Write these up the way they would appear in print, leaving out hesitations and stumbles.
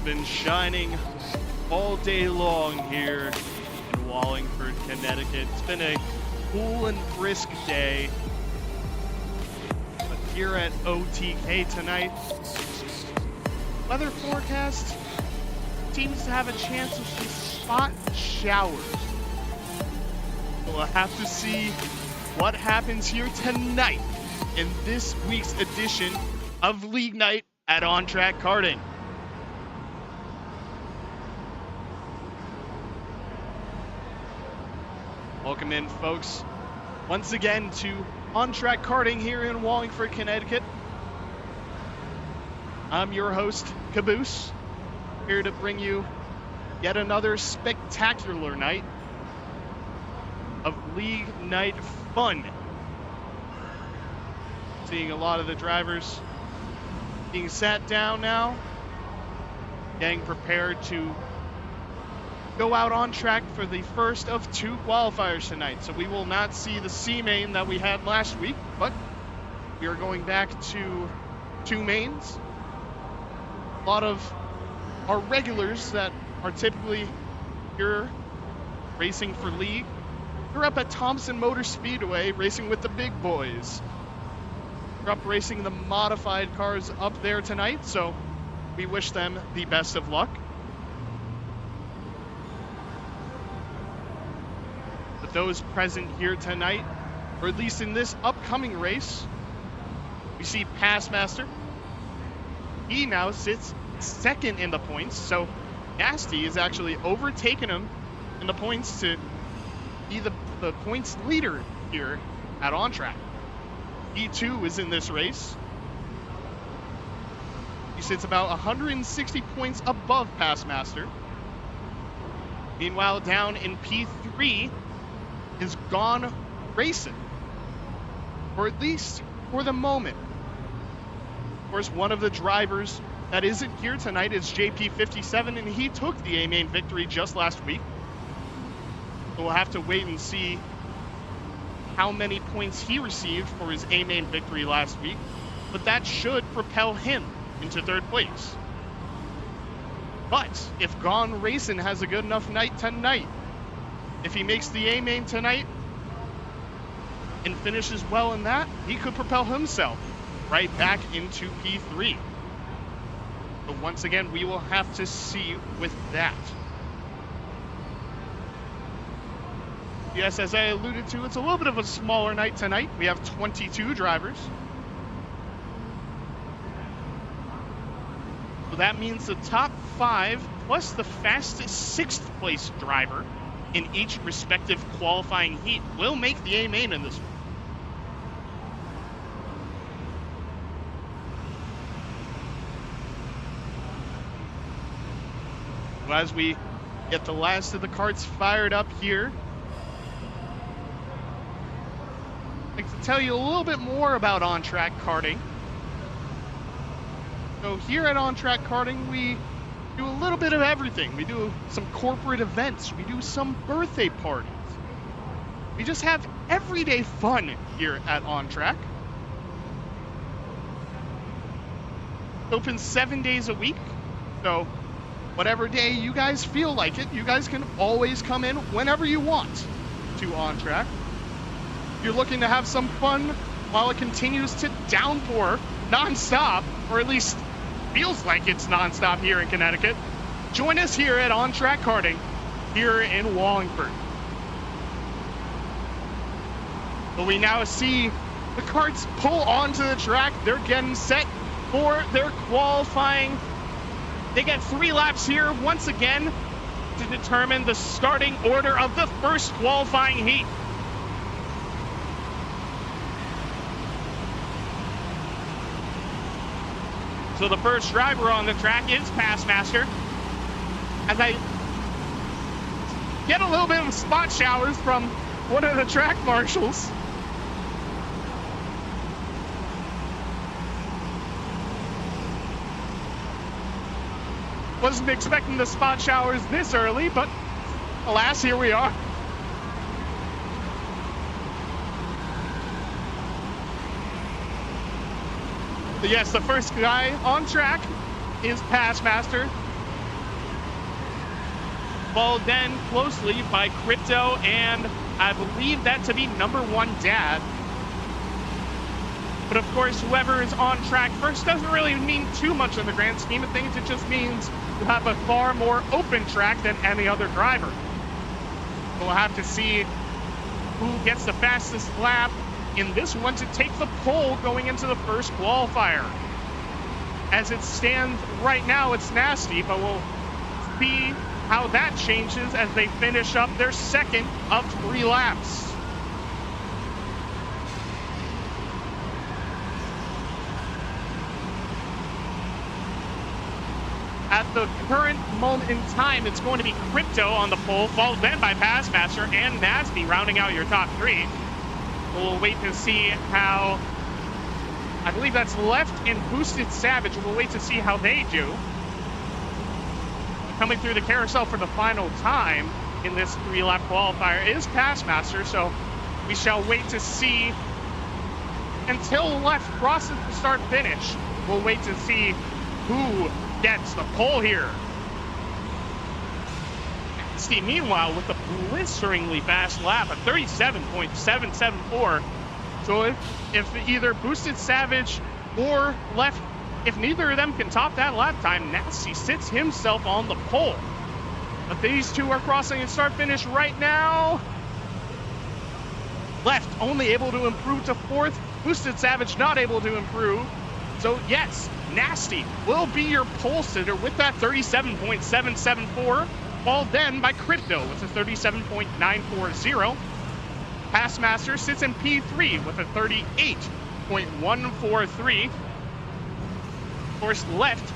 been shining all day long here in Wallingford, Connecticut. It's been a cool and brisk day. But here at OTK tonight, weather forecast seems to have a chance of some spot showers. We'll have to see what happens here tonight in this week's edition of League Night at On Track Karting. Welcome in, folks, once again to On Track Karting here in Wallingford, Connecticut. I'm your host, Caboose, here to bring you yet another spectacular night of League Night fun. Seeing a lot of the drivers being sat down now, getting prepared to go out on track for the first of two qualifiers tonight. So we will not see the C main that we had last week, but we are going back to two mains. A lot of our regulars that are typically here racing for League, they're up at Thompson Motor Speedway racing with the big boys. They're up racing the modified cars up there tonight, so we wish them the best of luck. But those present here tonight, or at least in this upcoming race, we see Passmaster. He now sits second in the points, so Nasty is actually overtaking him in the points to be the points leader here at On Track. He too is in this race. He sits about 160 points above Passmaster. Meanwhile, down in P3 is Gone Racing, or at least for the moment. Of course, one of the drivers that isn't here tonight is JP57, and he took the A main victory just last week. So we'll have to wait and see how many points he received for his A main victory last week, but that should propel him into third place. But if Gone Racing has a good enough night tonight, if he makes the A main tonight and finishes well in that, he could propel himself right back into P3. But once again, we will have to see with that. Yes, as I alluded to, it's a little bit of a smaller night tonight. We have 22 drivers. So that means the top 5 plus the fastest 6th place driver in each respective qualifying heat will make the A main in this one. As we get the last of the carts fired up here, I'd like to tell you a little bit more about On Track Karting. So here at On Track Karting, we do a little bit of everything. We do some corporate events. We do some birthday parties. We just have everyday fun here at On Track. It's open 7 days a week, so whatever day you guys feel like it, you guys can always come in whenever you want to On Track. If you're looking to have some fun while it continues to downpour nonstop, or at least feels like it's nonstop here in Connecticut, join us here at On Track Karting here in Wallingford. But we now see the carts pull onto the track. They're getting set for their qualifying. They get 3 laps here once again to determine the starting order of the first qualifying heat. So the first driver on the track is Passmaster. As I get a little bit of spot showers from one of the track marshals. Wasn't expecting the spot showers this early, but alas, here we are. But yes, the first guy on track is Passmaster. followed then closely by Crypto, and I believe that to be number 1 Dad. But of course, whoever is on track first doesn't really mean too much in the grand scheme of things. It just means you have a far more open track than any other driver. We'll have to see who gets the fastest lap in this one to take the pole going into the first qualifier. As it stands right now, it's Nasty, but we'll see how that changes as they finish up their second of 3 laps. At the current moment in time, it's going to be Crypto on the pole, followed then by Passmaster and Nasty rounding out your top 3. We'll wait to see how, I believe that's Left and Boosted Savage. We'll wait to see how they do. Coming through the carousel for the final time in this 3-lap qualifier is Passmaster, so we shall wait to see until Left crosses the start finish. We'll wait to see who gets the pole here. Nasty, meanwhile, with a blisteringly fast lap, a 37.774. So if either Boosted Savage or Left, if neither of them can top that lap time, Nasty sits himself on the pole. But these two are crossing and start finish right now. Left only able to improve to 4th. Boosted Savage not able to improve. So yes, Nasty will be your pole sitter with that 37.774, followed then by Crypto with a 37.940. Passmaster sits in P3 with a 38.143. Of course, Left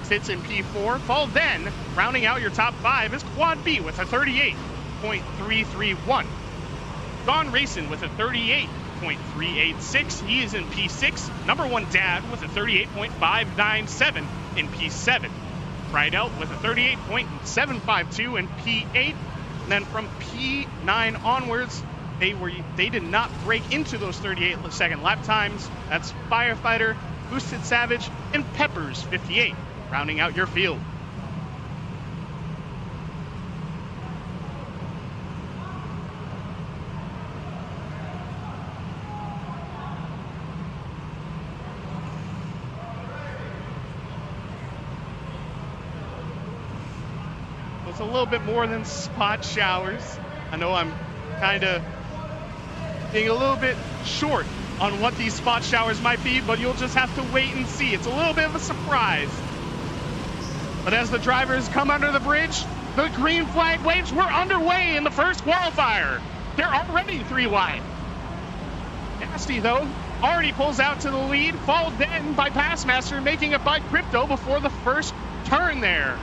sits in P4, followed then, rounding out your top 5, is Quad B with a 38.331. Gone Racing with a 38.386. He is in P6. Number 1 Dad with a 38.597 in P7. Cried Out with a 38.752 in P8. And then from P9 onwards, they did not break into those 38-second lap times. That's Firefighter, Boosted Savage, and Peppers 58, rounding out your field. It's a little bit more than spot showers. I know I'm kind of being a little bit short on what these spot showers might be, but you'll just have to wait and see. It's a little bit of a surprise. But as the drivers come under the bridge, the green flag waves. We're underway in the first qualifier. They're already 3 wide. Nasty, though, already pulls out to the lead, followed then by Passmaster, making it by Crypto before the first turn there.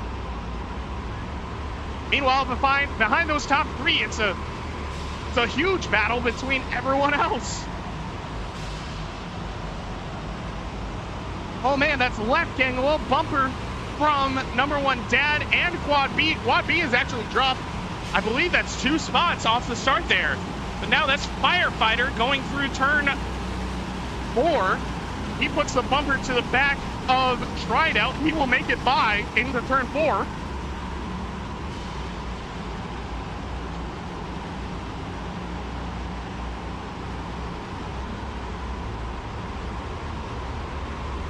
Meanwhile, behind those top 3, it's a huge battle between everyone else. Oh man, that's Left getting a little bumper from number 1 Dad and Quad B. Quad B has actually dropped, I believe that's 2 spots off the start there. But now that's Firefighter going through turn 4. He puts the bumper to the back of Tried Out. He will make it by into turn 4.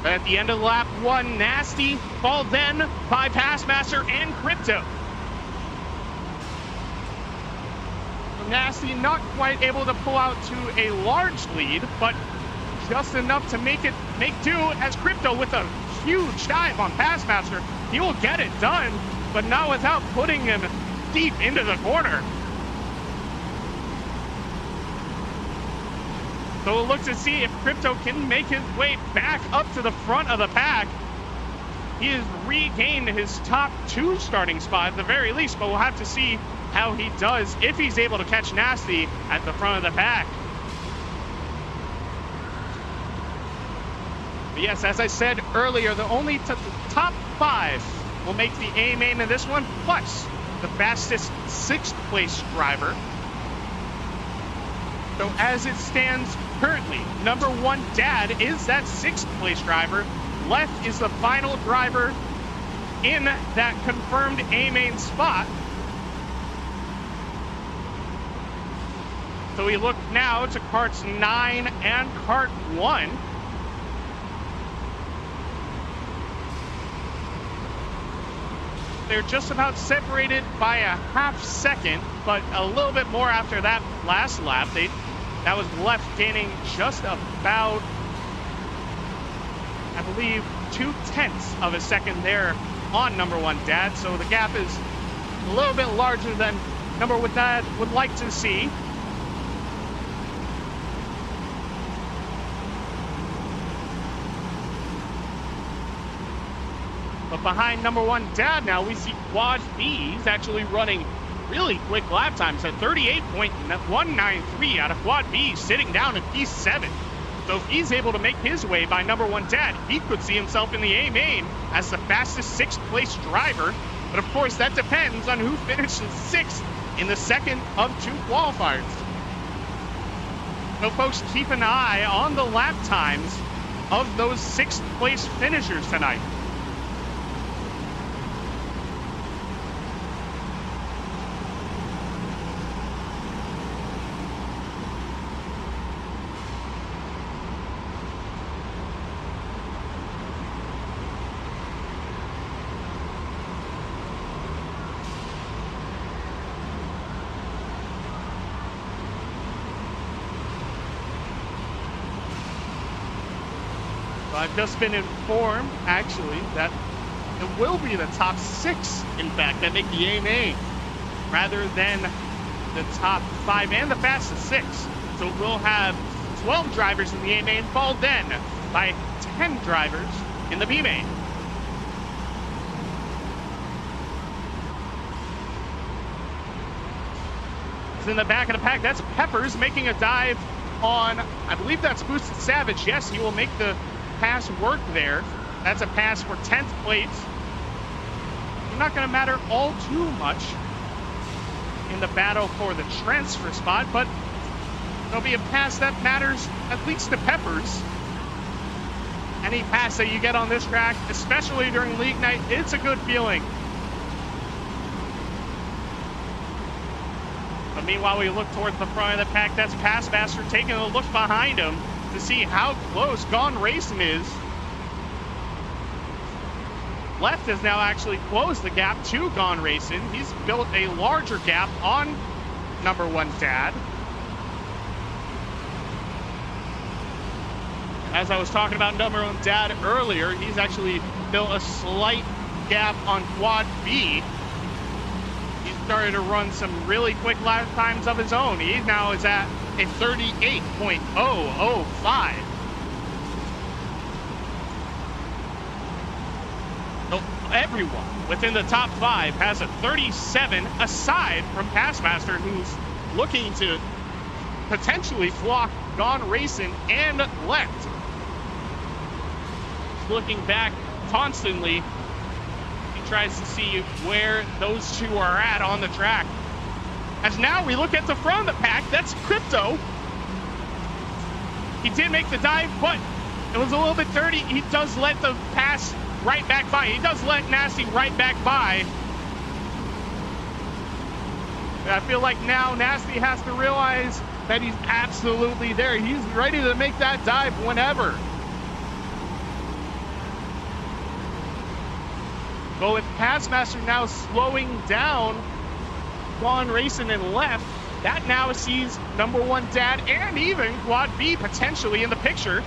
At the end of lap 1, Nasty, followed then by Passmaster and Crypto. Nasty not quite able to pull out to a large lead, but just enough to make do as Crypto with a huge dive on Passmaster. He will get it done, but not without putting him deep into the corner. So we'll look to see if Crypto can make his way back up to the front of the pack. He has regained his top 2 starting spot at the very least, but we'll have to see how he does if he's able to catch Nasty at the front of the pack. But yes, as I said earlier, the only top 5 will make the A main in this one, plus the fastest 6th place driver. So as it stands currently, number 1 Dad is that 6th place driver. Left is the final driver in that confirmed A main spot. So we look now to carts 9 and cart 1. They're just about separated by a half second, but a little bit more after that last lap. That was left gaining just about, I believe, 0.2 of a second there on number 1 Dad. So the gap is a little bit larger than number 1 Dad would like to see. But behind number 1 Dad now, we see Quad B. He's actually running really quick lap times at 38.193 out of Quad B, sitting down in P7. So if he's able to make his way by number 1 Dad, he could see himself in the A main as the fastest 6th place driver. But of course, that depends on who finishes 6th in the second of 2 qualifiers. So folks, keep an eye on the lap times of those 6th place finishers tonight. I've just been informed, actually, that it will be the top 6, in fact, that make the A main, rather than the top 5 and the fastest 6. So we'll have 12 drivers in the A main, followed then by 10 drivers in the B main. In the back of the pack, that's Peppers making a dive on, I believe that's Boosted Savage. Yes, he will make the pass work there. That's a pass for 10th place. It's not going to matter all too much in the battle for the transfer spot, but there'll be a pass that matters at least to Peppers. Any pass that you get on this track, especially during league night, it's a good feeling. But meanwhile, we look towards the front of the pack. That's Passmaster taking a look behind him to see how close Gone Racing is. Left has now actually closed the gap to Gone Racing. He's built a larger gap on number 1 Dad. As I was talking about number 1 Dad earlier, he's actually built a slight gap on Quad B. He started to run some really quick lap times of his own. He now is at a 38.005. So everyone within the top 5 has a 37, aside from Passmaster, who's looking to potentially flock Gone Racing and Left. Looking back constantly, he tries to see where those two are at on the track. As now we look at the front of the pack, that's Crypto. He did make the dive, but it was a little bit dirty. He does let the pass right back by. He does let Nasty right back by. I feel like now Nasty has to realize that he's absolutely there. He's ready to make that dive whenever. But with Passmaster now slowing down Gone Racing and Left, that now sees number 1 Dad and even Quad B potentially in the picture,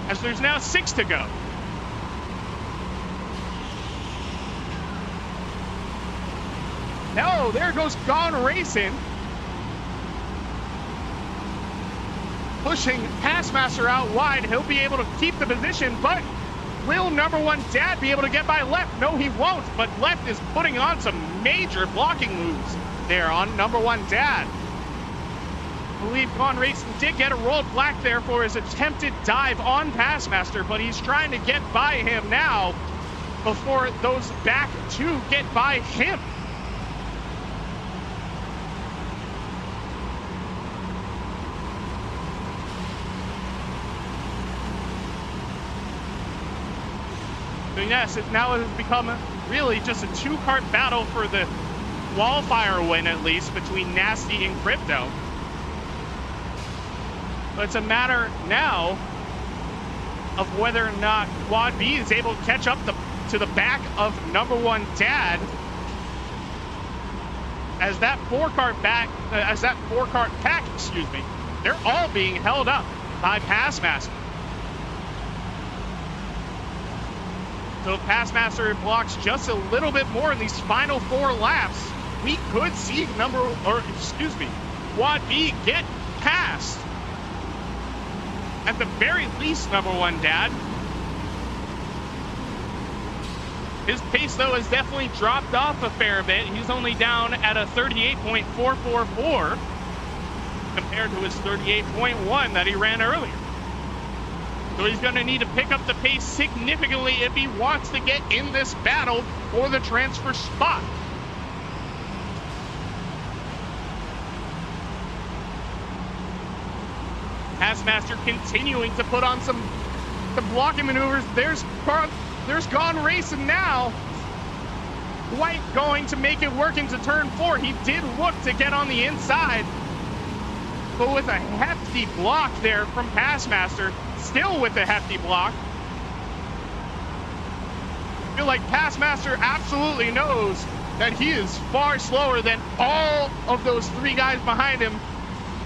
as there's now 6 to go. No, there goes Gone Racing, pushing Passmaster out wide. He'll be able to keep the position, but will number 1 Dad be able to get by Left? No, he won't, but Left is putting on some major blocking moves there on number 1 Dad. I believe Gone Racing did get a rolled black there for his attempted dive on Passmaster, but he's trying to get by him now before those back two get by him. So yes, it now has become really just a 2-kart battle for the qualifier win, at least, between Nasty and Crypto. But it's a matter now of whether or not Quad B is able to catch up to the back of number one Dad. As that four-car pack, they're all being held up by Passmaster. So if Passmaster blocks just a little bit more in these final 4 laps, we could see Quad B get past, at the very least, number one Dad. His pace, though, has definitely dropped off a fair bit. He's only down at a 38.444 compared to his 38.1 that he ran earlier. So he's going to need to pick up the pace significantly if he wants to get in this battle for the transfer spot. Passmaster continuing to put on some blocking maneuvers. There's Gone Racing now. White going to make it work into turn 4. He did look to get on the inside, but with a hefty block there from Passmaster. Still with a hefty block. I feel like Passmaster absolutely knows that he is far slower than all of those 3 guys behind him,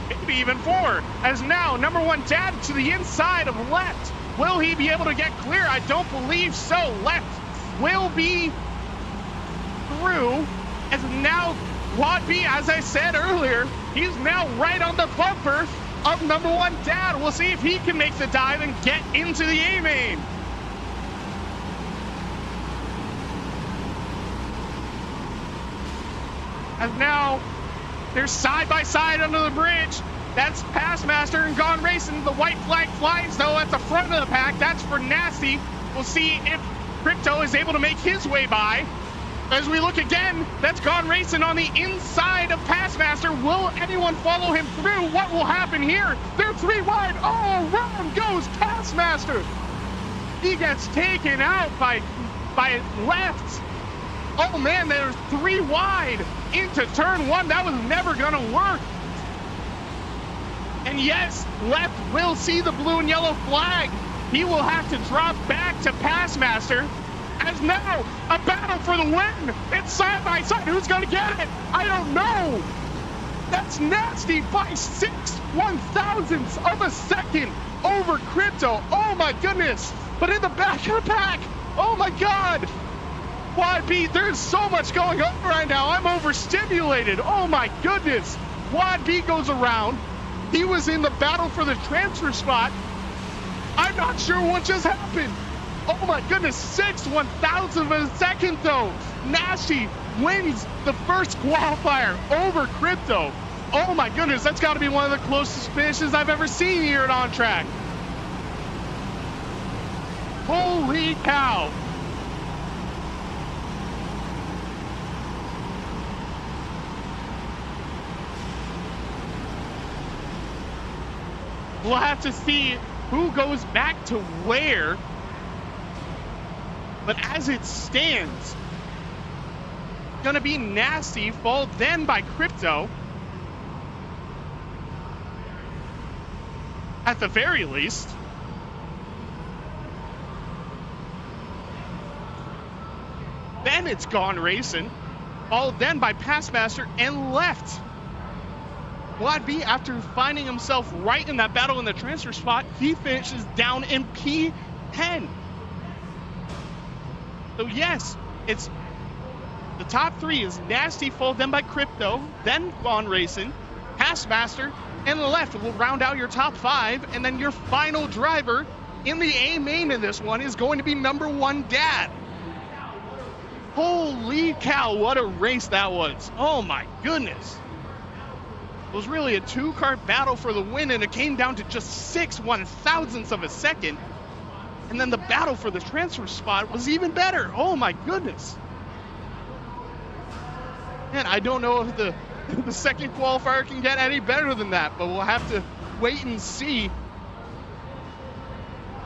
maybe even 4. As now, number one Dad to the inside of left. Will he be able to get clear? I don't believe so. Left will be through. As now, Quad B, as I said earlier, he's now right on the bumper of number one Dad. We'll see if he can make the dive and get into the A main. As now, they're side by side under the bridge. That's Passmaster and Gone Racing. The white flag flies, though, at the front of the pack. That's for Nasty. We'll see if Crypto is able to make his way by. As we look again, that's Gone Racing on the inside of Passmaster. Will anyone follow him through? What will happen here? They're 3 wide. Oh, round goes Passmaster. He gets taken out by left. Oh man, there's 3 wide into turn 1. That was never gonna work. And yes, left will see the blue and yellow flag. He will have to drop back to Passmaster. As now, a battle for the win. It's side by side. Who's going to get it? I don't know. That's Nasty by 6 1/1000ths of a second over Crypto. Oh my goodness. But in the back of the pack, oh my God. Quad B, there's so much going on right now. I'm overstimulated. Oh my goodness. Quad B goes around. He was in the battle for the transfer spot. I'm not sure what just happened. Oh my goodness, 6 1/1000ths of a second though. Nasty wins the first qualifier over Crypto. Oh my goodness, that's got to be one of the closest finishes I've ever seen here at On Track. Holy cow. We'll have to see who goes back to where. But as it stands, gonna be Nasty, followed then by Crypto. At the very least. Then it's Gone Racing, followed then by Passmaster and left. Quad B, after finding himself right in that battle in the transfer spot, he finishes down in P10. So yes, it's the top 3 is Nasty, followed then by Crypto, then Gone Racing, Passmaster, and left will round out your top 5, and then your final driver in the A main in this one is going to be number one Dad. Holy cow, what a race that was. Oh my goodness. It was really a 2-car battle for the win, and it came down to just 6 1/1000ths of a second. And then the battle for the transfer spot was even better. Oh my goodness. Man, I don't know if the second qualifier can get any better than that, but we'll have to wait and see.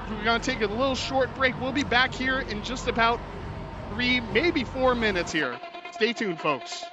We're gonna take a little short break. We'll be back here in just about 3, maybe 4 minutes here. Stay tuned, folks.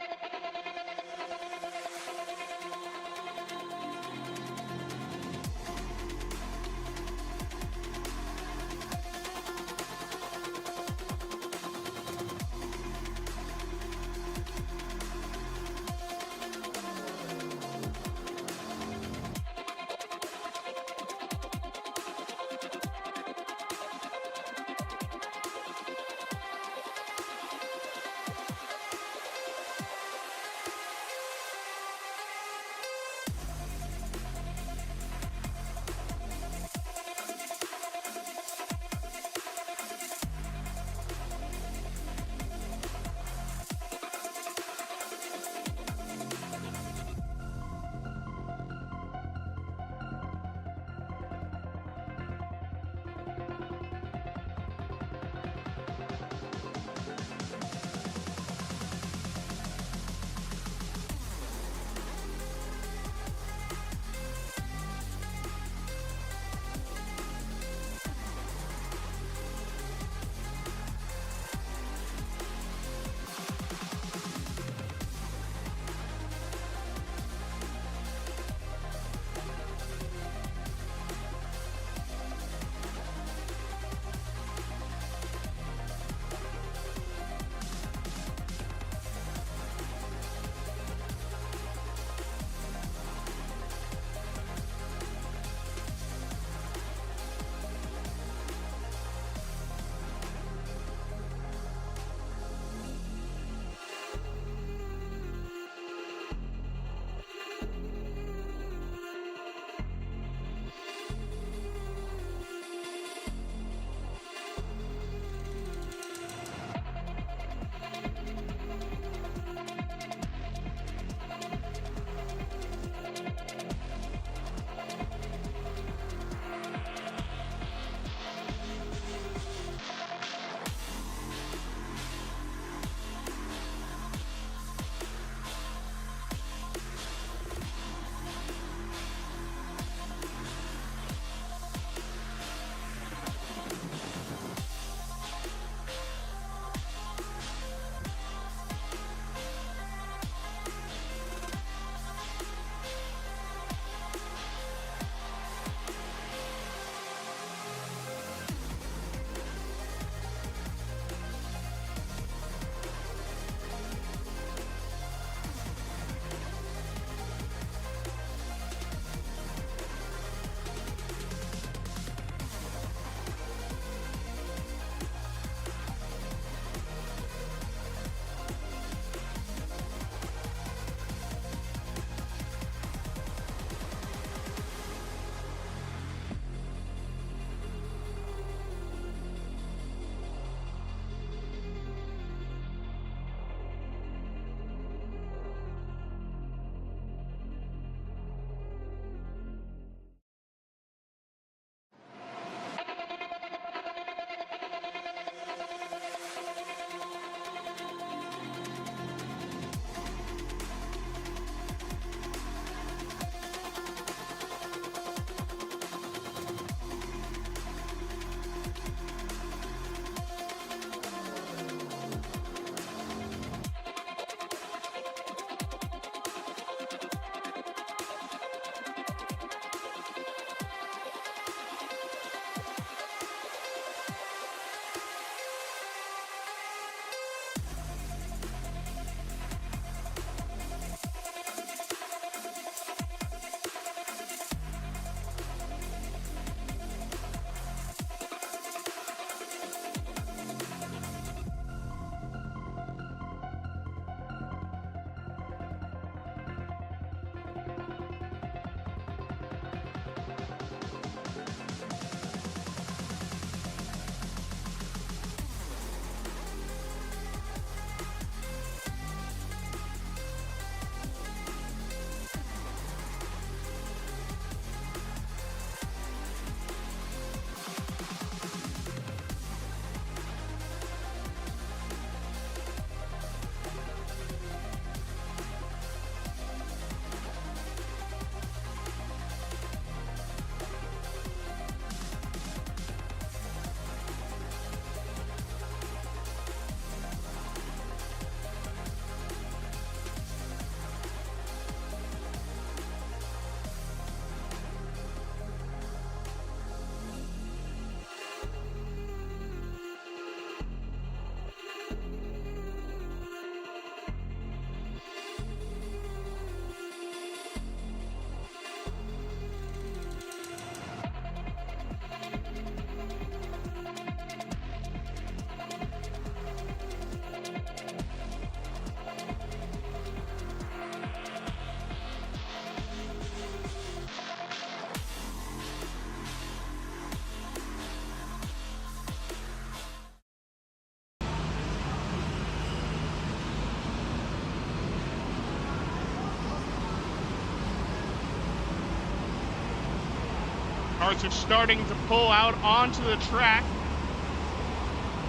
Cars are starting to pull out onto the track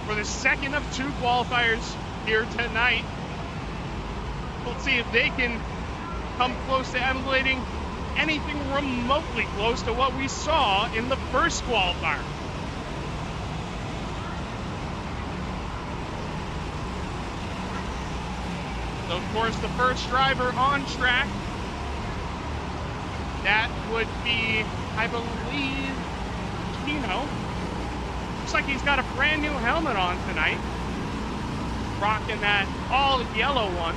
for the second of 2 qualifiers here tonight. We'll see if they can come close to emulating anything remotely close to what we saw in the first qualifier. So, of course, the first driver on track, that would be, I believe, Gino. Looks like he's got a brand new helmet on tonight. Rocking that all yellow one.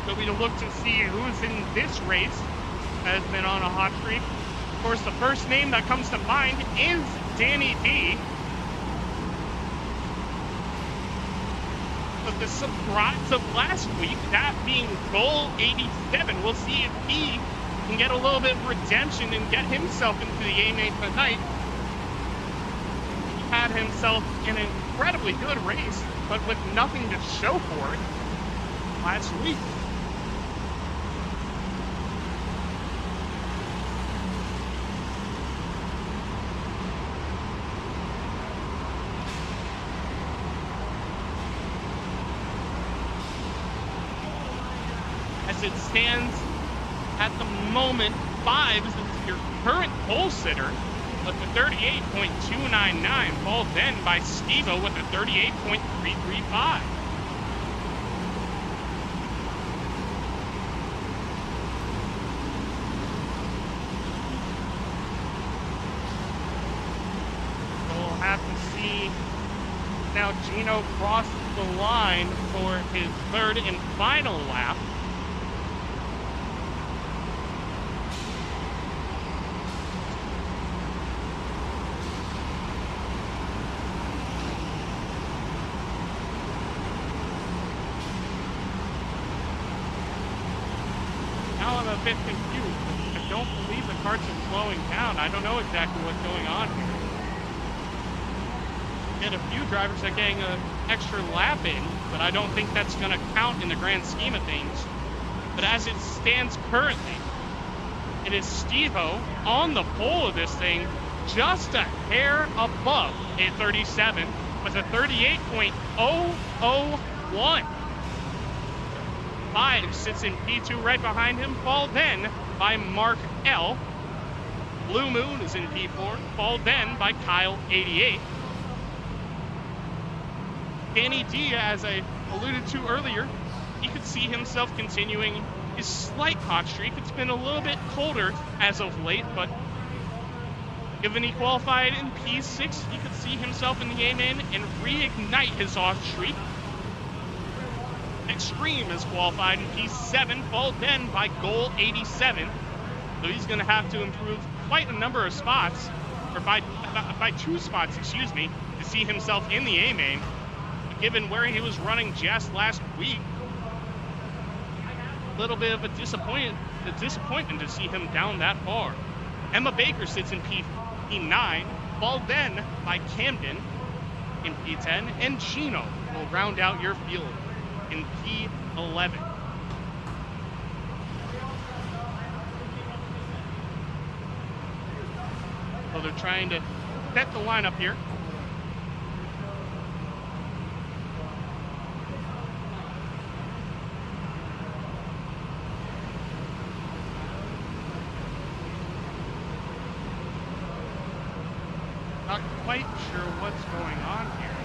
So we look to see who's in this race has been on a hot streak. Of course, the first name that comes to mind is Danny D. But the surprise of last week, that being goal 87, we'll see if he can get a little bit of redemption and get himself into the A-main tonight. He had himself an incredibly good race, but with nothing to show for it last week. It stands at the moment, 5 is your current pole sitter with a 38.299, followed then by Steve-O with a 38.335. We'll have to see now. Gino crosses the line for his third and final lap. A bit confused. I don't believe the karts are slowing down. I don't know exactly what's going on here. Get a few drivers are getting an extra lap in, but I don't think that's going to count in the grand scheme of things. But as it stands currently, it is Steve-O on the pole of this thing, just a hair above a 37 with a 38.001. 5 sits in P2 right behind him, followed then by Mark L. Blue Moon is in P4, followed then by Kyle 88. Danny D, as I alluded to earlier, he could see himself continuing his slight hot streak. It's been a little bit colder as of late, but given he qualified in P6, he could see himself in the A-main and reignite his hot streak. Extreme is qualified in P7, followed then by goal 87. So he's going to have to improve quite a number of spots, or by 2 spots, excuse me, to see himself in the A-main. Given where he was running just last week, a little bit of a disappointment to see him down that far. Emma Baker sits in P9, followed then by Camden in P10, and Gino will round out your field in P11. So they're trying to set the lineup here. Not quite sure what's going on here.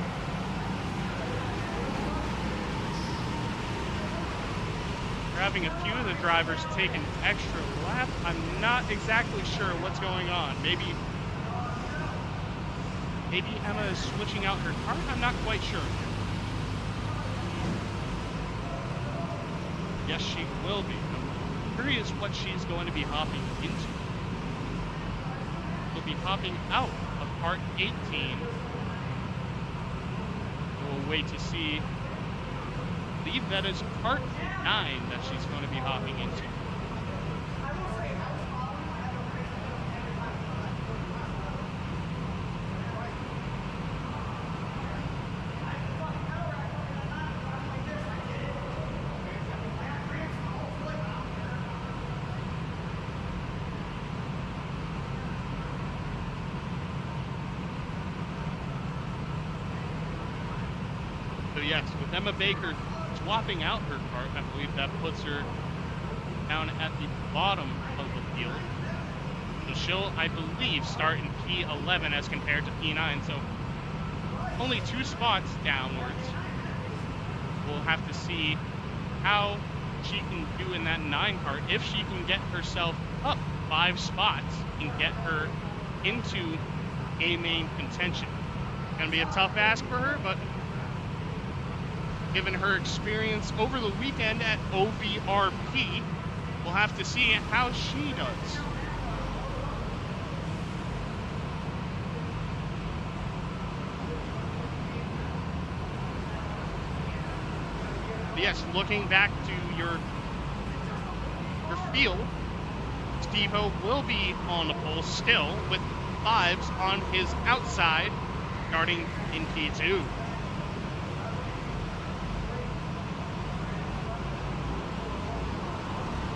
Having a few of the drivers take an extra lap. I'm not exactly sure what's going on. Maybe Emma is switching out her car. I'm not quite sure. Yes, she will be. I'm curious what she's going to be hopping into. She'll be hopping out of part 18. We'll wait to see. I believe that is part 9 that she's going to be hopping into. So yes, with Emma Baker swapping out her kart, I believe that puts her down at the bottom of the field. So she'll, I believe, start in P11 as compared to P9. So only 2 spots downwards. We'll have to see how she can do in that 9 kart, if she can get herself up 5 spots and get her into A main contention. Gonna be a tough ask for her, but given her experience over the weekend at OVRP, we'll have to see how she does. But yes, looking back to your field, Steve-O will be on the pole still with 5s on his outside, starting in P2.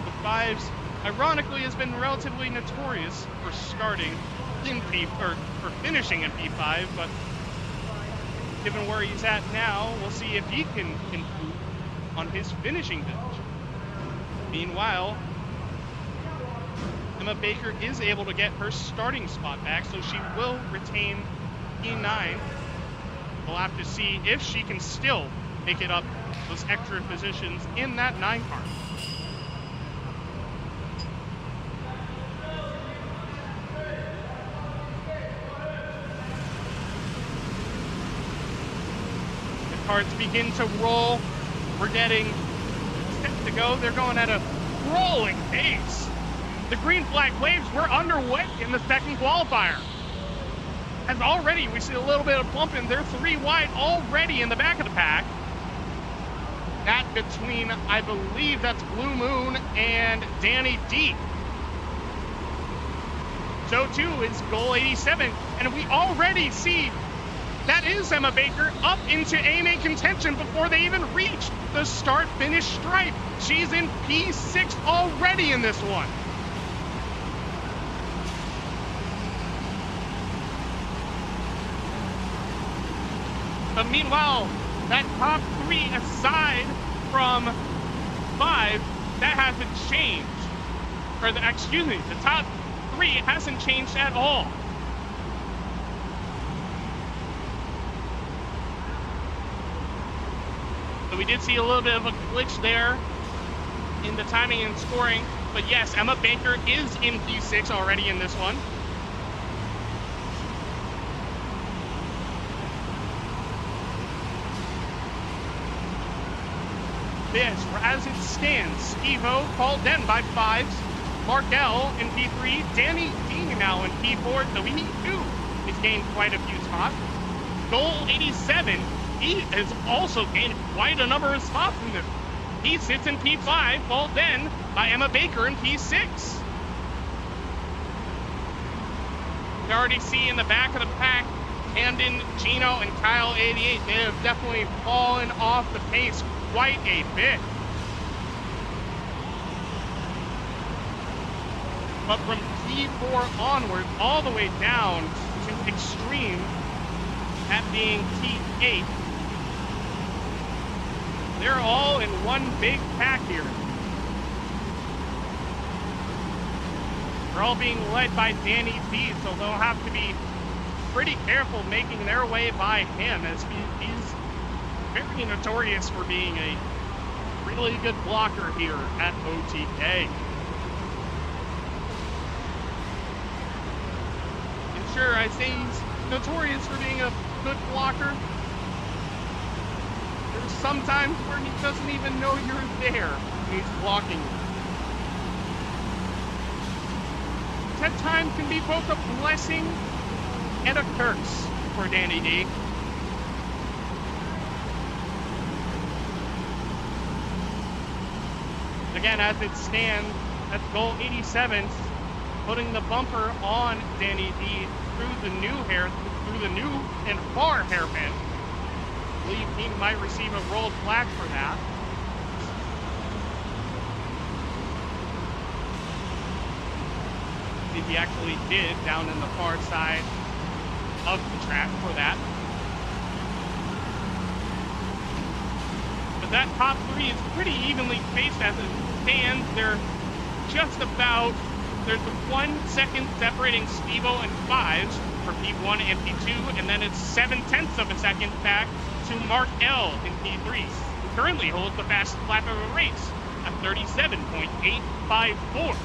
The 5s, ironically, has been relatively notorious for starting in for finishing in P5, but given where he's at now, we'll see if he can improve on his finishing position. Meanwhile, Emma Baker is able to get her starting spot back, so she will retain P9. We'll have to see if she can still make it up those extra positions in that 9 car. The carts begin to roll. We're getting steps to go. They're going at a rolling pace. The green flag waves were underway in the second qualifier. As already we see a little bit of bumping. They're 3 wide already in the back of the pack. That between, I believe that's Blue Moon and Danny D. So too is goal 87. And we already see that is Emma Baker up into A main contention before they even reach the start-finish stripe. She's in P6 already in this one. But meanwhile, that top 3 aside from 5, that hasn't changed. Or the top 3 hasn't changed at all. So we did see a little bit of a glitch there in the timing and scoring. But yes, Emma Baker is in P6 already in this one. Yes, as it stands, Steve-O called in by 5s. Markel in P3. Danny D now in P4. So he too has gained quite a few spots. Goal 87. He has also gained quite a number of spots in this. He sits in P5, followed then by Emma Baker in P6. We already see in the back of the pack, Camden, Gino, and Kyle 88. They have definitely fallen off the pace quite a bit. But from P4 onward, all the way down to Extreme, that being T8, they're all in one big pack here. They're all being led by Danny D, so they'll have to be pretty careful making their way by him, as he's very notorious for being a really good blocker here at OTK. And sure, I say he's notorious for being a good blocker. There's sometimes where he doesn't even know you're there when he's blocking you. That time can be both a blessing and a curse for Danny D. Again, as it stands, that's goal 87, putting the bumper on Danny D through the new and far hairpin. I believe he might receive a rolled flag for that. I think he actually did down in the far side of the track for that. that top three is pretty evenly spaced as it stands. They're just about, there's 1 second separating Stevo and Fives for P1 and P2, and then it's 7/10 of a second back to Mark L in P3, who currently holds the fastest lap of a race at 37.854.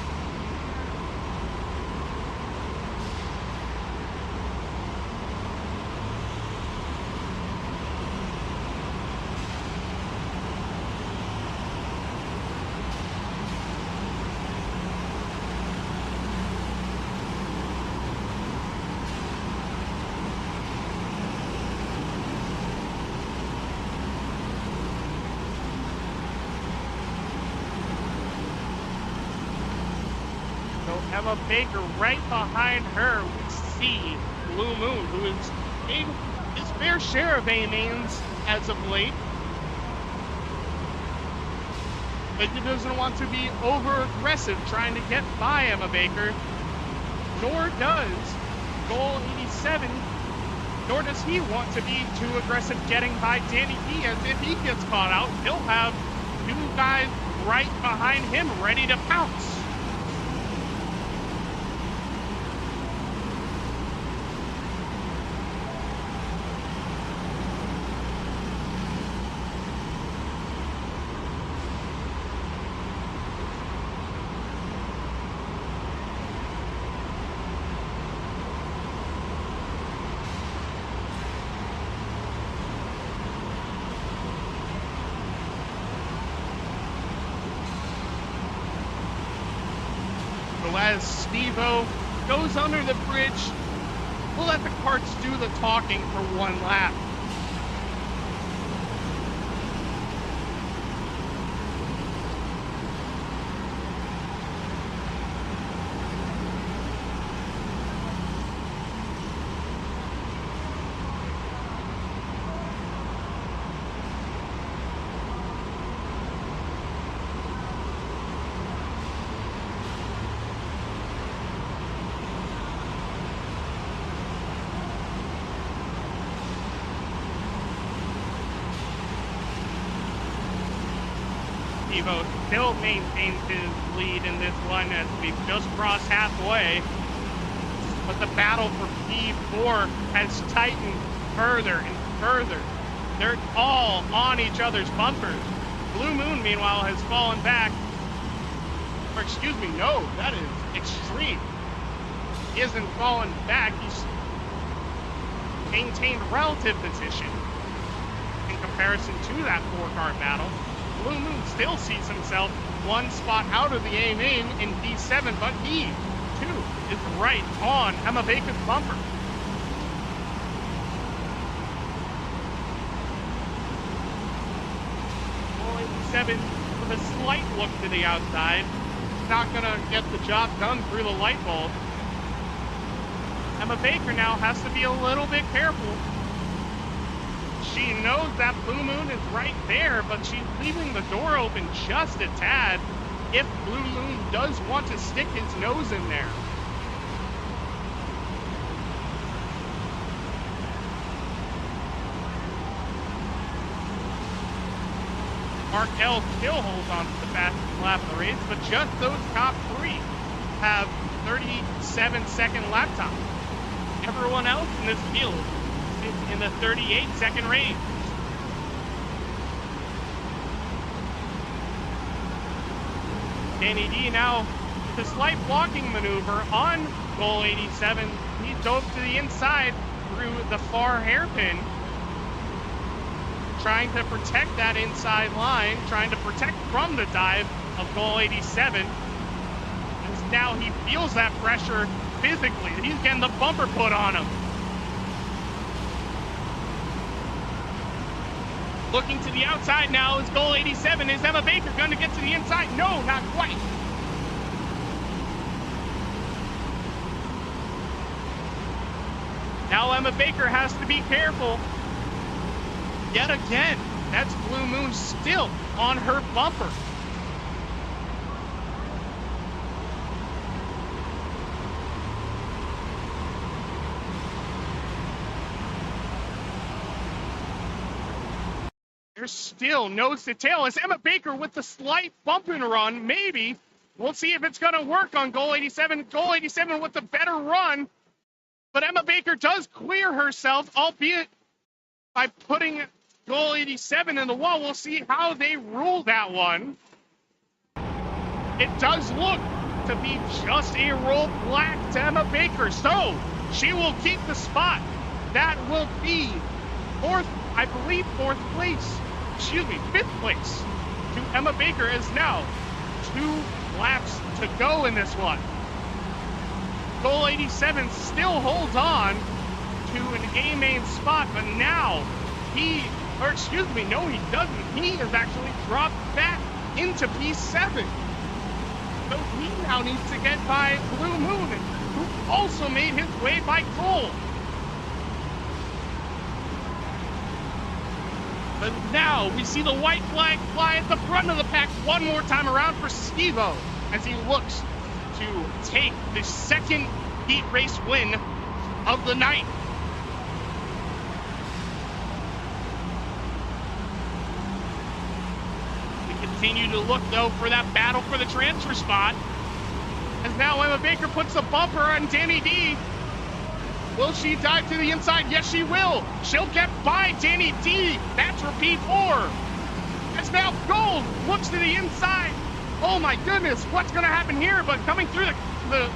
Emma Baker right behind her. We see Blue Moon, who has made his fair share of A-mains as of late. But he doesn't want to be over-aggressive trying to get by Emma Baker, nor does Goal 87, nor does he want to be too aggressive getting by Danny D, as if he gets caught out, he'll have 2 guys right behind him ready to pounce. As Stevo goes under the bridge, we'll let the carts do the talking for 1 lap. Stevo still maintains his lead in this one as we've just crossed halfway. But the battle for P4 has tightened further and further. They're all on each other's bumpers. Blue Moon, meanwhile, has fallen back. Or excuse me, no, that is extreme. He hasn't fallen back. He's maintained relative position in comparison to that 4-car battle. Blue Moon still sees himself 1 spot out of the A-main in P7, but he, too, is right on Emma Baker's bumper. Goal 87 with a slight look to the outside. Not going to get the job done through the light bulb. Emma Baker now has to be a little bit careful. She knows that Blue Moon is right there, but she's leaving the door open just a tad if Blue Moon does want to stick his nose in there. Mark L still holds on to the fastest lap of the race, but just those top 3 have 37-second lap time. Everyone else in this field is in the 38-second range. Danny D now with a slight blocking maneuver on Goal 87. He dove to the inside through the far hairpin, trying to protect that inside line, trying to protect from the dive of Goal 87. As now he feels that pressure physically. He's getting the bumper put on him. Looking to the outside now is Goal 87. Is Emma Baker going to get to the inside? No, not quite. Now Emma Baker has to be careful. Yet again, that's Blue Moon still on her bumper. There's still nose to tail as Emma Baker with the slight bump and run, maybe. We'll see if it's going to work on goal 87. Goal 87 with the better run. But Emma Baker does clear herself, albeit by putting goal 87 in the wall. We'll see how they rule that one. It does look to be just a roll black to Emma Baker. So she will keep the spot. That will be fourth place. Excuse me, fifth place to Emma Baker, as now 2 laps to go in this one. Goal 87 still holds on to an A main spot, but now he doesn't. He has actually dropped back into P7. So he now needs to get by Blue Moon, who also made his way by Cole. But now we see the white flag fly at the front of the pack one more time around for Stevo as he looks to take the second heat race win of the night. We continue to look, though, for that battle for the transfer spot, as now Emma Baker puts a bumper on Danny D. Will she dive to the inside? Yes, she will. She'll get by Danny D. That's for P4. As now Gold looks to the inside. Oh my goodness, what's going to happen here? But coming through the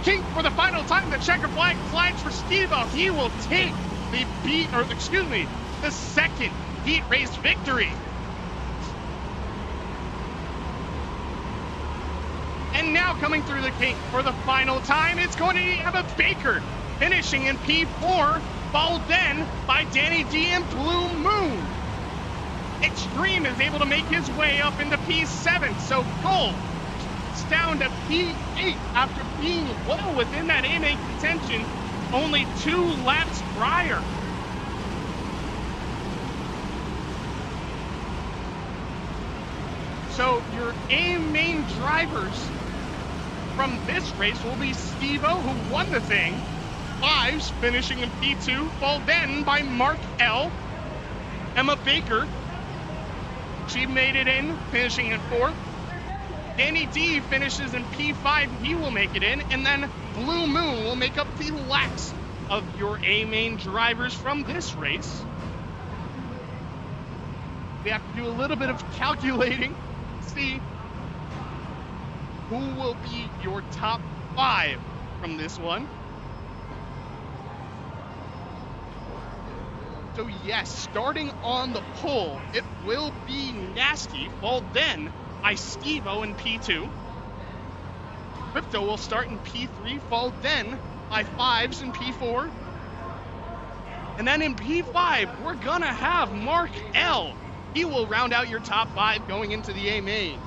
kink for the final time, the checker flag flags for Stevo. He will take the second heat race victory. And now coming through the kink for the final time, it's going to be Emma Baker, finishing in P4, followed then by Danny D and Blue Moon. Extreme is able to make his way up into P7, so Gold is down to P8 after being well within that A-main contention only 2 laps prior. So your A-main drivers from this race will be Stevo, who won the thing, Fives finishing in P2, followed then by Mark L. Emma Baker, she made it in, finishing in 4th. Danny D finishes in P5, he will make it in, and then Blue Moon will make up the last of your A-main drivers from this race. We have to do a little bit of calculating to see who will be your top 5 from this one. So yes, starting on the pole, it will be Nasty, followed then by Stevo in P2. Crypto will start in P3, followed then by Fives in P4. And then in P5, we're gonna have Mark L. He will round out your top 5 going into the A-main.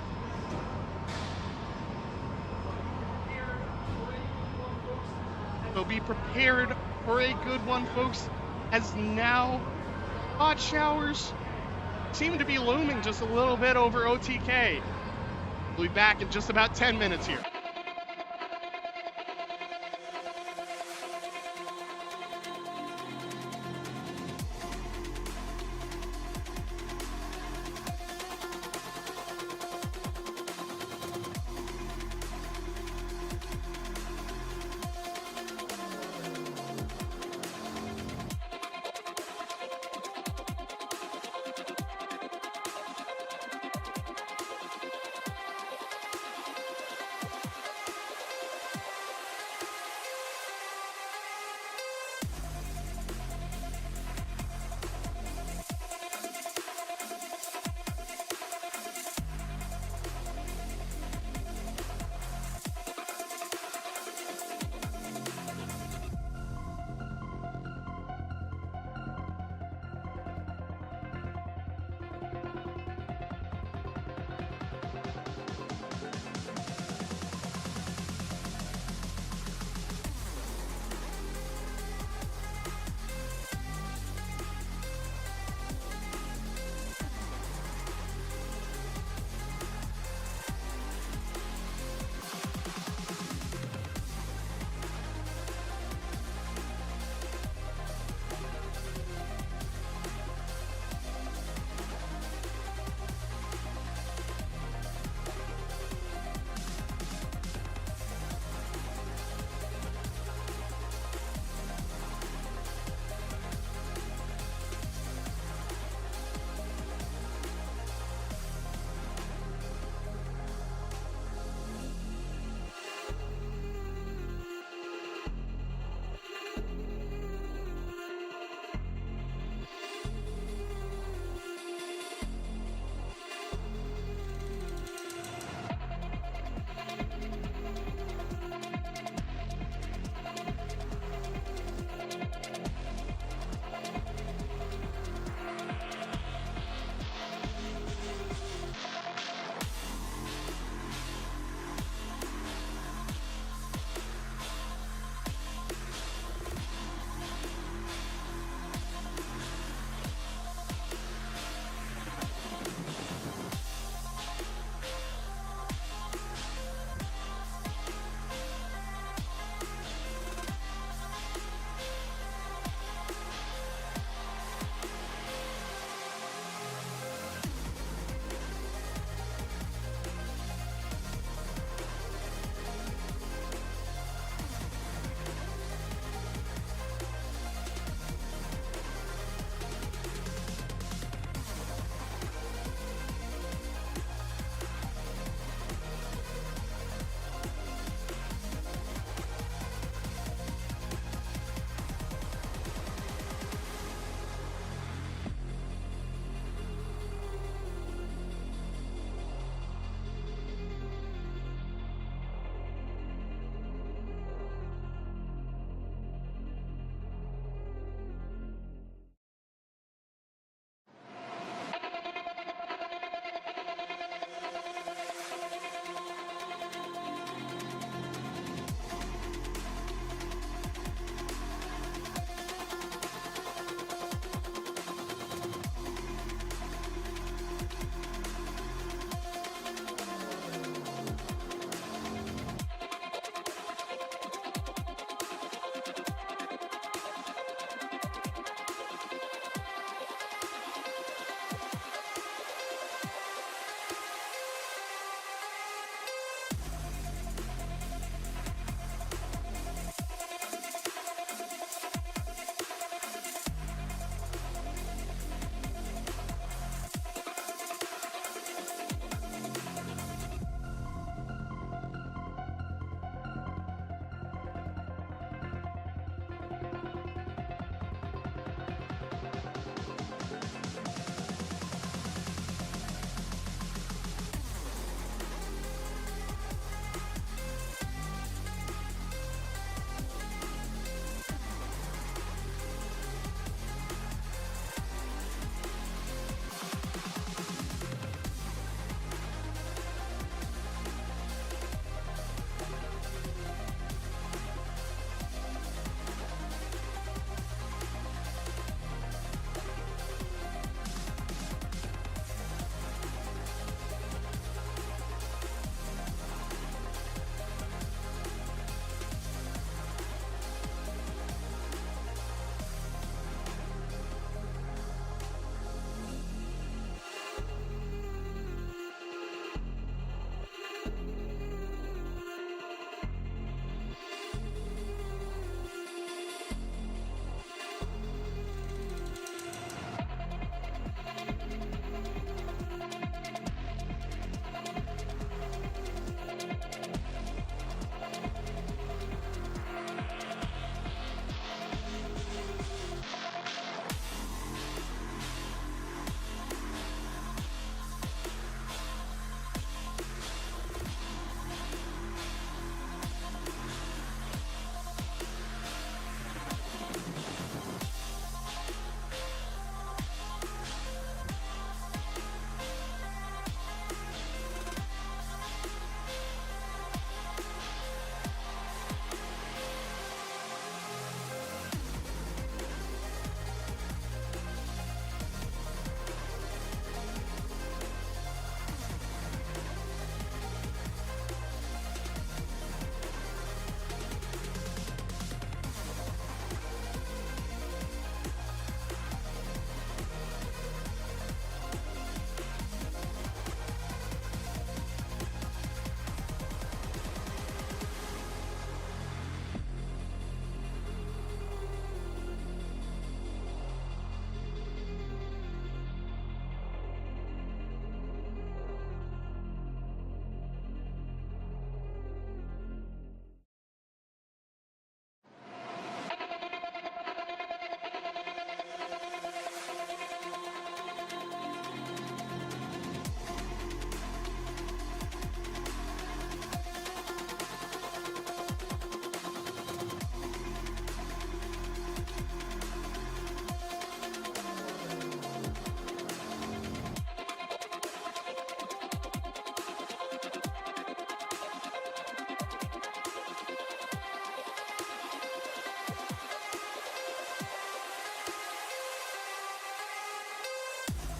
So be prepared for a good one, folks, as now hot showers seem to be looming just a little bit over OTK. We'll be back in just about 10 minutes here.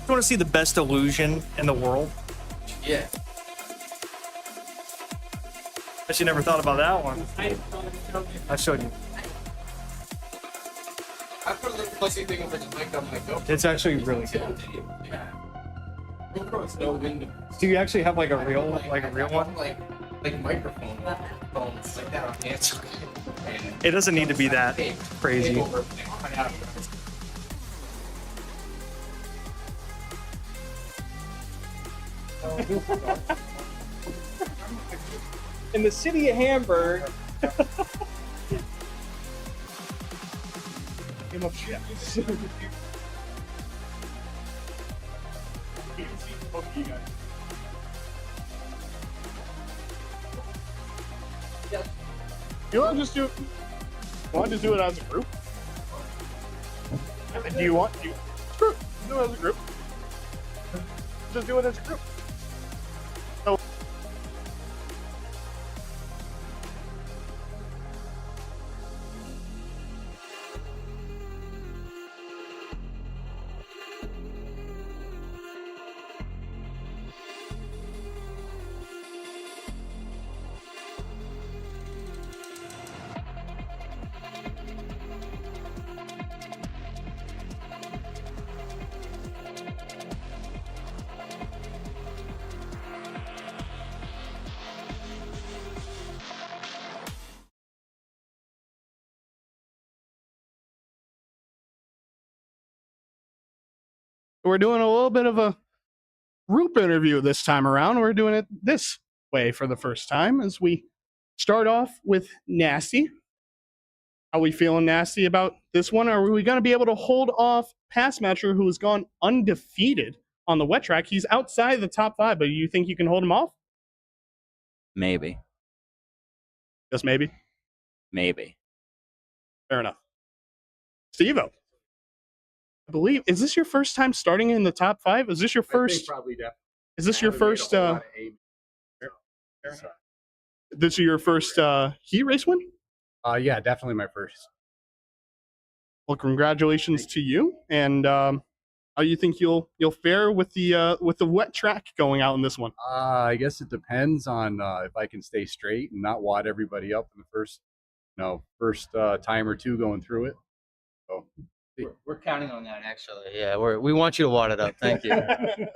You want to see the best illusion in the world? Yeah. Bet you never thought about that one. I showed you. I put a little fuzzy thing over the mic on my GoPro. It's actually really good. Yeah. GoPro's no window. Do you actually have like a real one? Like microphone phones like that on hands. It doesn't need to be that crazy. In the city of Hamburg. Game of shit. You want to just do it? Want to just do it as a group? Do you want to do it as a group? Just do it as a group. So, we're doing a little bit of a group interview this time around. We're doing it this way for the first time as we start off with Nasty. How we feeling, Nasty, about this one? Are we going to be able to hold off Passmatcher, who has gone undefeated on the wet track? He's outside the top 5, but you think you can hold him off? Maybe. Just maybe? Maybe. Fair enough. Steve-O, I believe, is this your first time starting in the top 5? Is this your first? Probably definitely. Is this your first? This is your first heat race win? Yeah, definitely my first. Well, congratulations to you. And how you think you'll fare with the wet track going out in this one? I guess it depends on if I can stay straight and not wad everybody up in the first time or two going through it. So We're counting on that, actually. Yeah, we want you to wad it up. Thank you. A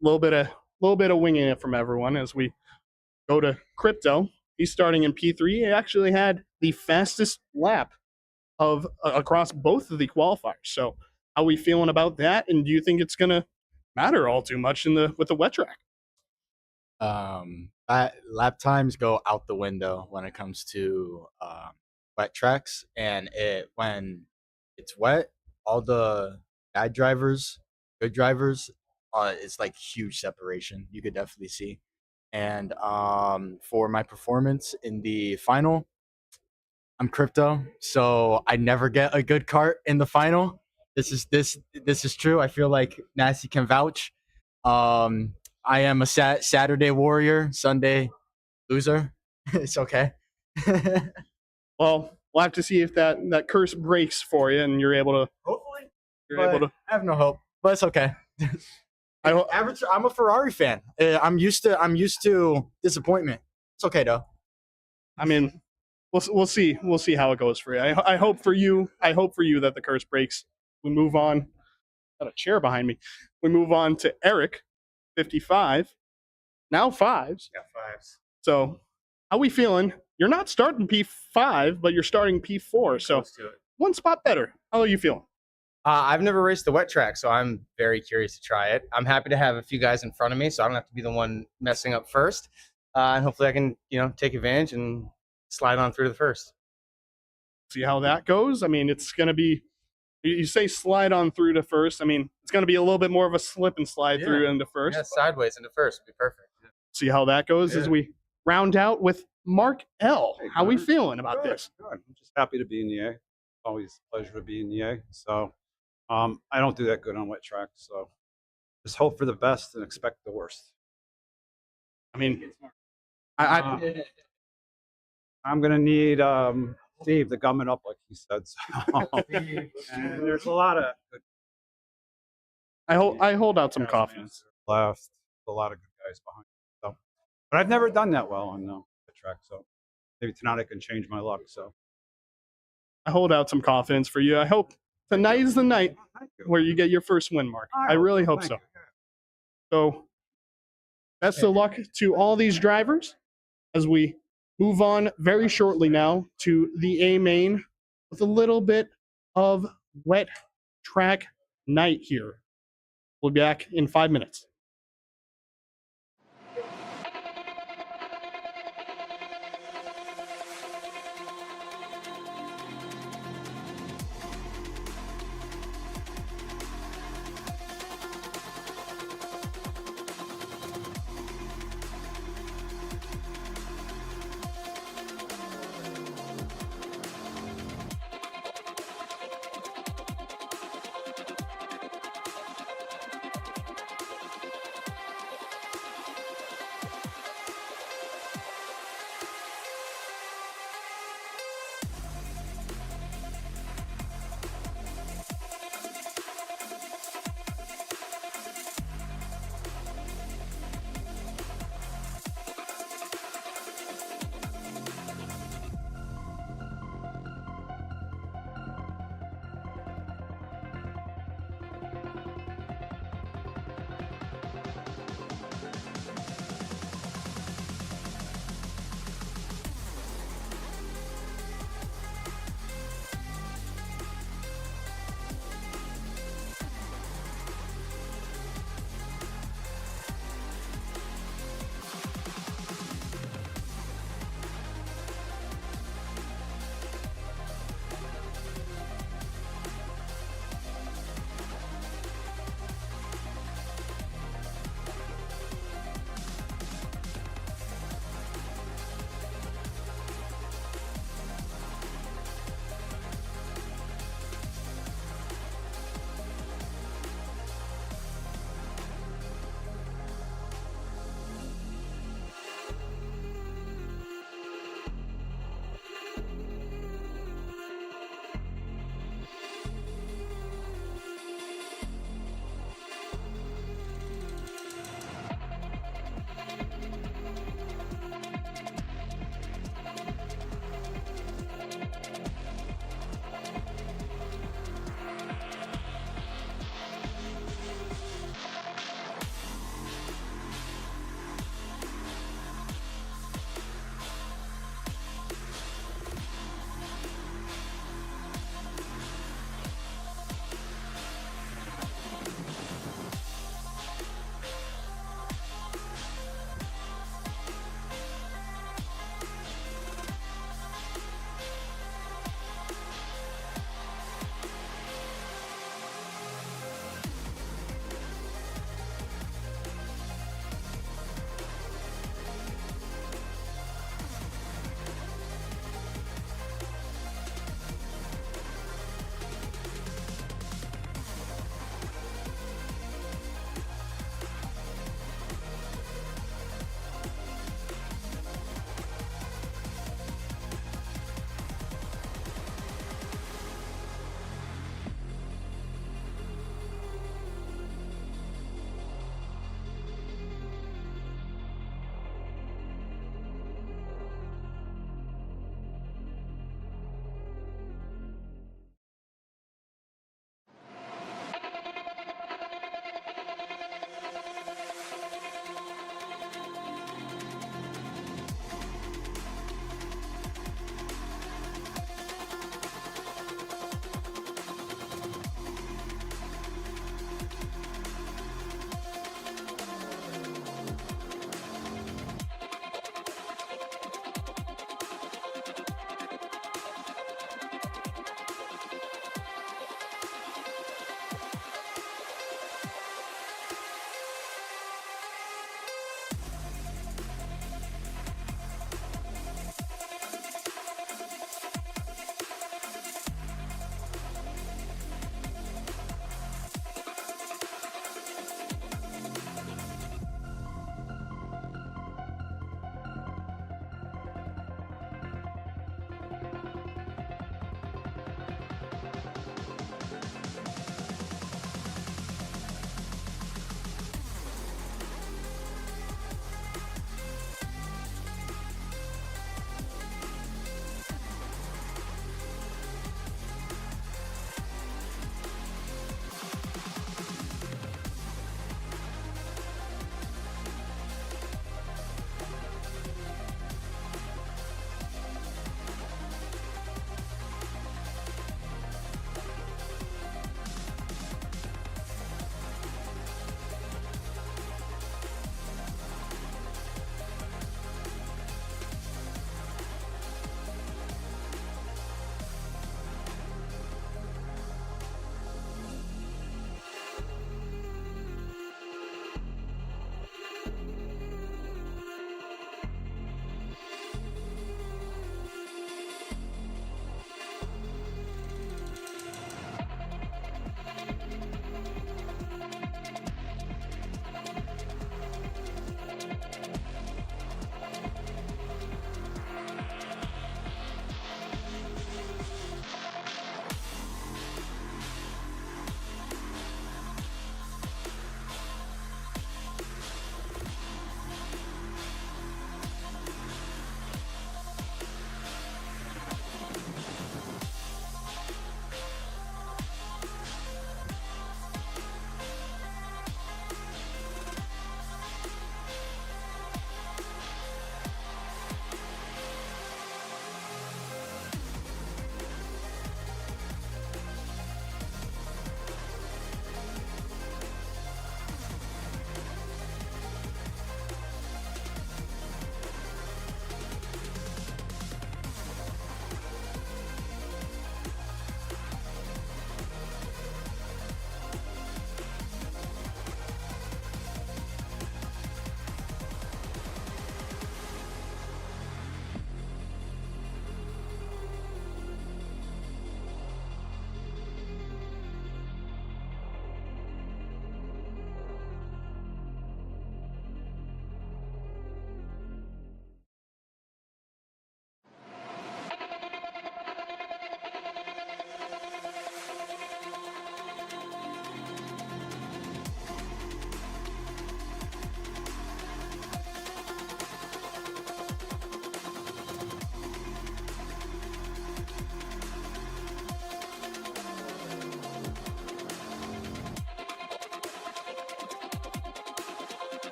little bit of winging it from everyone as we go to Crypto. He's starting in P3. He actually had the fastest lap of across both of the qualifiers. So, how are we feeling about that? And do you think it's gonna matter all too much with the wet track? Lap times go out the window when it comes to wet tracks, and when it's wet, all the bad drivers, good drivers, it's like huge separation. You could definitely see. And for my performance in the final, I'm Crypto, so I never get a good kart in the final. This is true. I feel like Nasty can vouch. I am a Saturday warrior, Sunday loser. It's okay. Well, we'll have to see if that curse breaks for you and you're able to. Hopefully, You're able to. I have no hope, but it's okay. I'm a Ferrari fan. I'm used to disappointment. It's okay though. I mean, we'll see. We'll see how it goes for you. I hope for you. I hope for you that the curse breaks. We move on. Got a chair behind me. We move on to Eric, 55. Now 5s. yeah, 5s. So, how we feeling? You're not starting P5, but you're starting P4. So, Close to it. one spot better. How are you feeling? I've never raced the wet track, so I'm very curious to try it. I'm happy to have a few guys in front of me, so I don't have to be the one messing up first. And hopefully I can, take advantage and slide on through to the first. See how that goes. I mean, it's going to be. You say slide on through to first. I mean, it's going to be a little bit more of a slip and slide through into first. Yeah, sideways into first would be perfect. See how that goes as we round out with Mark L. Hey, How we Connor. feeling about this? Good. I'm just happy to be in the A. It's always a pleasure to be in the A. So I don't do that good on wet tracks. So just hope for the best and expect the worst. I mean, I'm going to need Steve to gum it up like he said. So. And there's a lot of good I hold out some confidence. Left, a lot of good guys behind. So, but I've never done that well on the track. So maybe tonight I can change my luck. So I hold out some confidence for you. I hope tonight is the night where you get your first win, Mark. I really hope so. So best of luck to all these drivers as we move on very shortly now to the A main with a little bit of wet track night here. We'll be back in 5 minutes.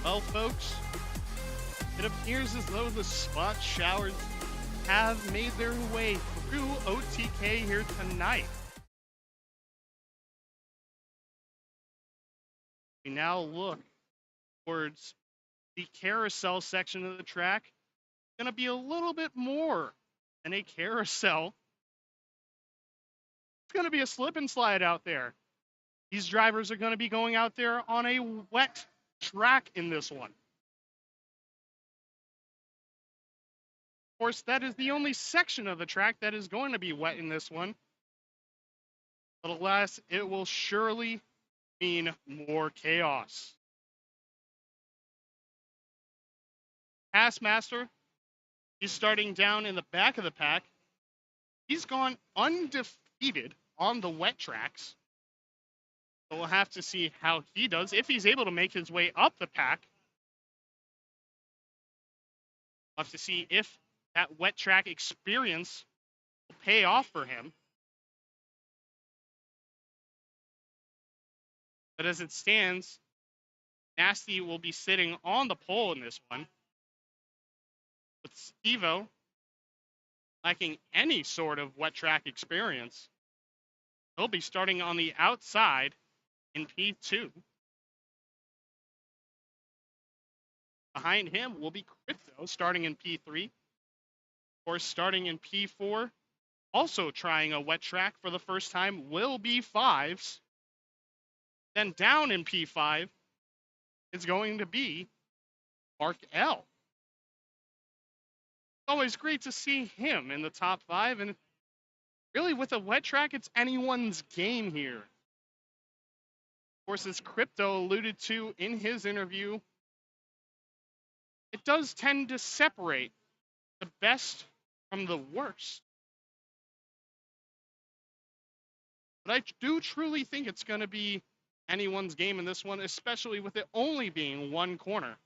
Well, folks, it appears as though the spot showers have made their way through OTK here tonight. We now look towards the carousel section of the track. It's going to be a little bit more than a carousel. It's going to be a slip and slide out there. These drivers are going to be going out there on a wet track in this one. Of course, that is the only section of the track that is going to be wet in this one. But alas, it will surely mean more chaos. Passmaster, he's starting down in the back of the pack. He's gone undefeated on the wet tracks. So we'll have to see how he does, if he's able to make his way up the pack. We'll have to see if that wet track experience will pay off for him. But as it stands, Nasty will be sitting on the pole in this one, with Stevo lacking any sort of wet track experience. He'll be starting on the outside in P2. Behind him will be Crypto starting in P3. Of course, starting in P4, also trying a wet track for the first time, will be Fives. Then down in P5 is going to be Mark L. Always great to see him in the top 5, and really with a wet track, it's anyone's game here. Of course, as Crypto alluded to in his interview, it does tend to separate the best from the worst. But I do truly think it's going to be anyone's game in this one, especially with it only being one corner.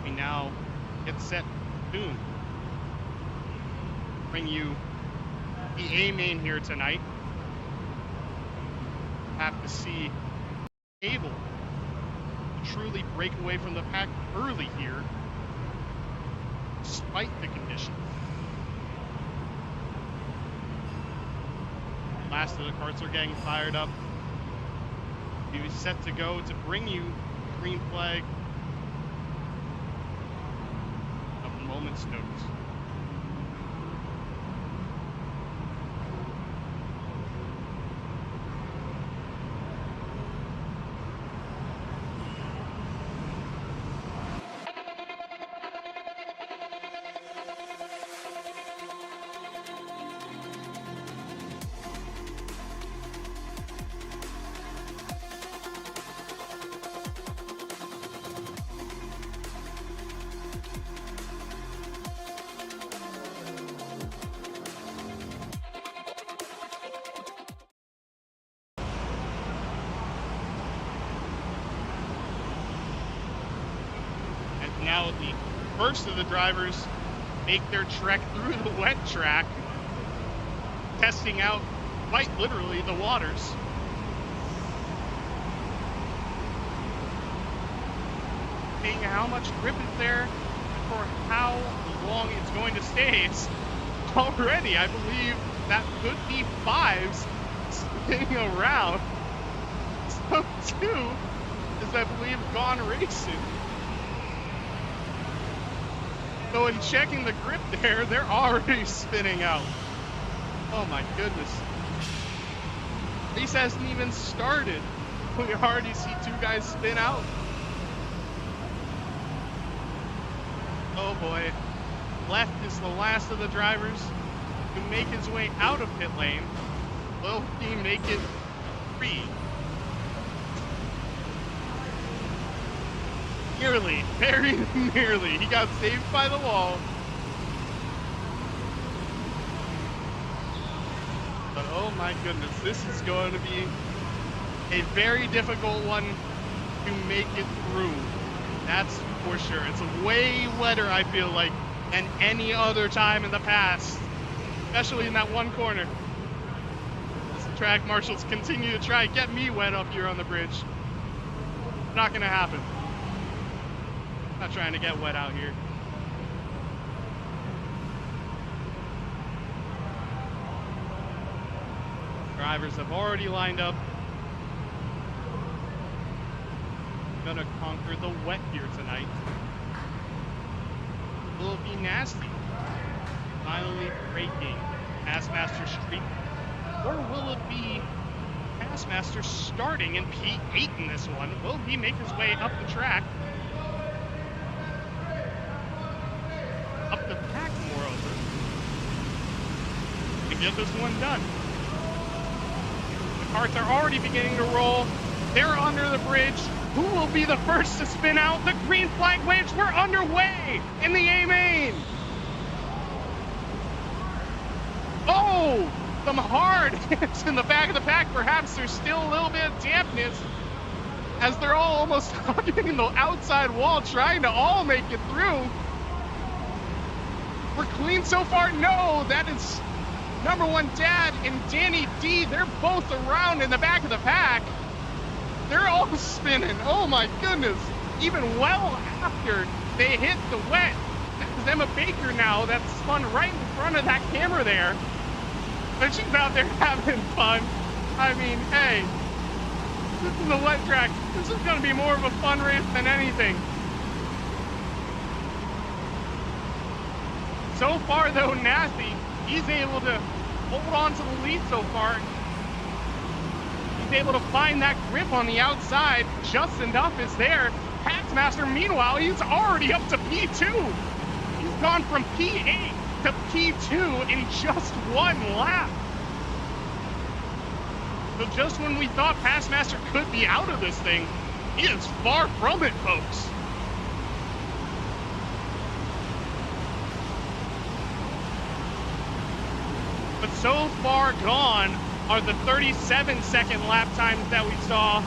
We now get set soon. Bring you the A main here tonight. Have to see able to truly break away from the pack early here, despite the conditions. Last of the carts are getting fired up. He was set to go to bring you green flag of a moment's notice. Now the first of the drivers make their trek through the wet track, testing out quite literally the waters. Seeing how much grip is there and for how long it's going to stay. It's already, I believe, that could be Fives spinning around. So two is, I believe, gone racing. So in checking the grip there, they're already spinning out. Oh my goodness. Race hasn't even started. We already see two guys spin out. Oh boy. Left is the last of the drivers to make his way out of pit lane. Will he make it free? Nearly, very nearly. He got saved by the wall. But oh my goodness, this is going to be a very difficult one to make it through. That's for sure. It's way wetter, I feel like, than any other time in the past, especially in that one corner. Track marshals continue to try and get me wet up here on the bridge. Not gonna happen. Not trying to get wet out here. Drivers have already lined up. Gonna conquer the wet here tonight. Will it be nasty? Finally breaking Passmaster Street. Or will it be Passmaster starting in P8 in this one? Will he make his way up the track? Up the pack, moreover. To get this one done. The carts are already beginning to roll. They're under the bridge. Who will be the first to spin out? The green flag waves. We're underway in the A main. Oh, some hard hits in the back of the pack. Perhaps there's still a little bit of dampness as they're all almost hugging the outside wall, trying to all make it through. We're clean so far. No, that is number one Dad and Danny D. They're both around in the back of the pack. They're all spinning. Oh my goodness. Even well after they hit the wet. That's Emma Baker now that's spun right in front of that camera there. But she's out there having fun. I mean, hey, this is a wet track. This is going to be more of a fun race than anything. So far, though, Nasty, he's able to hold on to the lead so far. He's able to find that grip on the outside. Just enough is there. Passmaster, meanwhile, he's already up to P2. He's gone from P8 to P2 in just one lap. So just when we thought Passmaster could be out of this thing, he is far from it, folks. But so far gone are the 37-second lap times that we saw.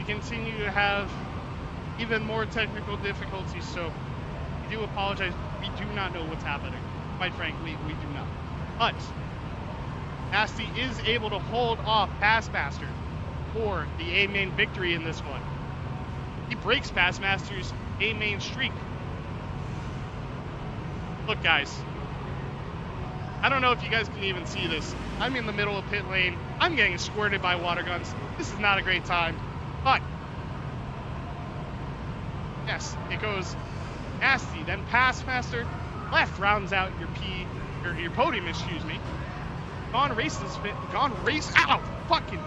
we continue to have even more technical difficulties, so we do apologize. We do not know what's happening. Quite frankly, we do not. But Nasty is able to hold off Passmaster for the A-Main victory in this one. He breaks Passmaster's A-Main streak. Look, guys. I don't know if you guys can even see this. I'm in the middle of pit lane. I'm getting squirted by water guns. This is not a great time. But, yes, it goes Nasty, then Passmaster. Left rounds out your podium, excuse me. Ow, fucking.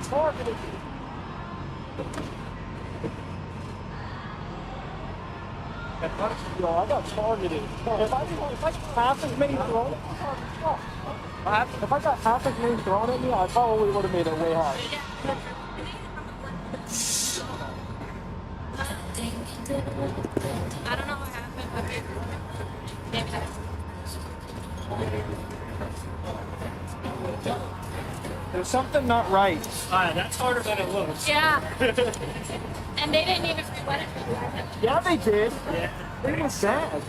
targeted. Yo, I got targeted. If I got half as many thrown at me, if I got half as many thrown at me, I probably would have made it way higher. I don't know what happened, but maybe There's something not right. That's harder than it looks. yeah. And they didn't even re-wet it. Yeah, they did. Yeah. They were sad.